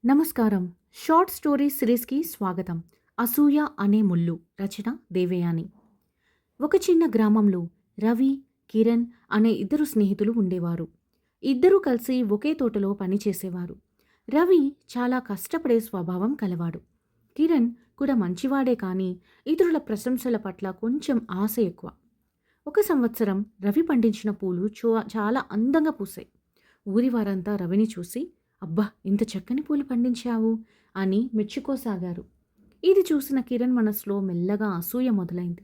నమస్కారం. Short story సిరీస్‌కి స్వాగతం. 'అసూయ అనే ముల్లు' రచన దేవయాని. ఒక చిన్న గ్రామంలో రవి, కిరణ్ అనే ఇద్దరు స్నేహితులు ఉండేవారు. ఇద్దరూ కలిసి ఒకే తోటలో పనిచేసేవారు. రవి చాలా కష్టపడే స్వభావం కలవాడు. కిరణ్ కూడా మంచివాడే కానీ ఇతరుల ప్రశంసల పట్ల కొంచెం ఆశ ఎక్కువ. ఒక సంవత్సరం రవి పండించిన పూలు చాలా అందంగా పూసాయి. ఊరి వారంతా రవిని చూసి, అబ్బా, ఇంత చక్కని పూలు పండించావు అని మెచ్చుకోసాగారు. ఇది చూసిన కిరణ్ మనసులో మెల్లగా అసూయ మొదలైంది.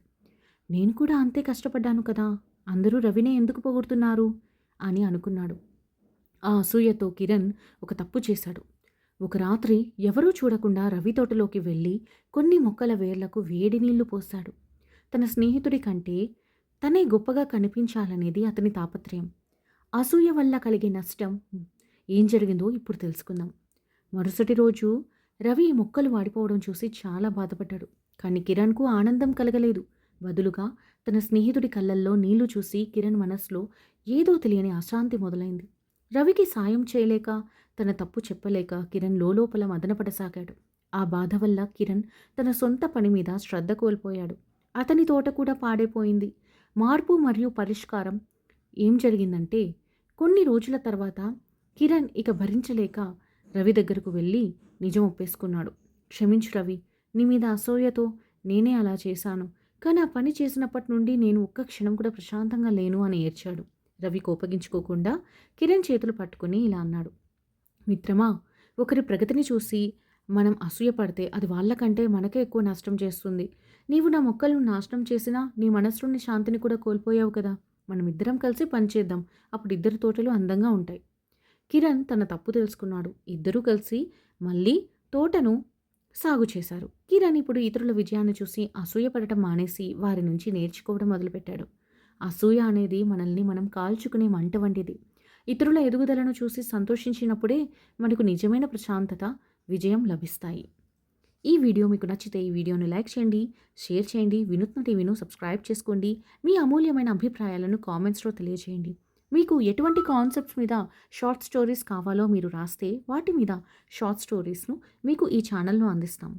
నేను కూడా అంతే కష్టపడ్డాను కదా, అందరూ రవినే ఎందుకు పొగుడుతున్నారు అని అనుకున్నాడు. ఆ అసూయతో కిరణ్ ఒక తప్పు చేశాడు. ఒక రాత్రి ఎవరూ చూడకుండా రవి తోటలోకి వెళ్ళి కొన్ని మొక్కల వేర్లకు వేడి నీళ్లు పోశాడు. తన స్నేహితుడి కంటే తనే గొప్పగా కనిపించాలనేది అతని తాపత్రయం. అసూయ వల్ల కలిగే నష్టం ఏం జరిగిందో ఇప్పుడు తెలుసుకుందాం. మరుసటి రోజు రవి ఈ మొక్కలు వాడిపోవడం చూసి చాలా బాధపడ్డాడు. కానీ కిరణ్కు ఆనందం కలగలేదు. బదులుగా తన స్నేహితుడి కళ్ళల్లో నీళ్లు చూసి కిరణ్ మనసులో ఏదో తెలియని అశాంతి మొదలైంది. రవికి సాయం చేయలేక, తన తప్పు చెప్పలేక కిరణ్ లోపల మదనపడసాగాడు. ఆ బాధ వల్ల కిరణ్ తన సొంత పని మీద శ్రద్ధ కోల్పోయాడు. అతని తోట కూడా పాడైపోయింది. మార్పు మరియు పరిష్కారం ఏం జరిగిందంటే, కొన్ని రోజుల తర్వాత కిరణ్ ఇక భరించలేక రవి దగ్గరకు వెళ్ళి నిజం ఒప్పేసుకున్నాడు. క్షమించు రవి, నీ మీద అసూయతో నేనే అలా చేశాను. కానీ ఆ పని చేసినప్పటి నుండి నేను ఒక్క క్షణం కూడా ప్రశాంతంగా లేను అని ఏడ్చాడు. రవి కోపగించుకోకుండా కిరణ్ చేతులు పట్టుకుని ఇలా అన్నాడు. మిత్రమా, ఒకరి ప్రగతిని చూసి మనం అసూయపడితే అది వాళ్ళకంటే మనకే ఎక్కువ నష్టం చేస్తుంది. నీవు నా మొక్కలను నాశనం చేసినా నీ మనసులోని శాంతిని కూడా కోల్పోయావు కదా. మనం ఇద్దరం కలిసి పనిచేద్దాం. అప్పుడు ఇద్దరి తోటలు అందంగా ఉంటాయి. కిరణ్ తన తప్పు తెలుసుకున్నాడు. ఇద్దరూ కలిసి మళ్ళీ తోటను సాగు చేశారు. కిరణ్ ఇప్పుడు ఇతరుల విజయాన్ని చూసి అసూయపడటం మానేసి వారి నుంచి నేర్చుకోవడం మొదలుపెట్టాడు. అసూయ అనేది మనల్ని మనం కాల్చుకునే మంట వంటిది. ఇతరుల ఎదుగుదలను చూసి సంతోషించినప్పుడే మనకు నిజమైన ప్రశాంతత, విజయం లభిస్తాయి. ఈ వీడియో మీకు నచ్చితే ఈ వీడియోని లైక్ చేయండి, షేర్ చేయండి, వినూత్న టీవీను సబ్స్క్రైబ్ చేసుకోండి. మీ అమూల్యమైన అభిప్రాయాలను కామెంట్స్లో తెలియజేయండి. మీకు ఎటువంటి కాన్సెప్ట్స్ మీద షార్ట్ స్టోరీస్ కావాలో మీరు రాస్తే వాటి మీద షార్ట్ స్టోరీస్ను మీకు ఈ ఛానల్లో అందిస్తాము.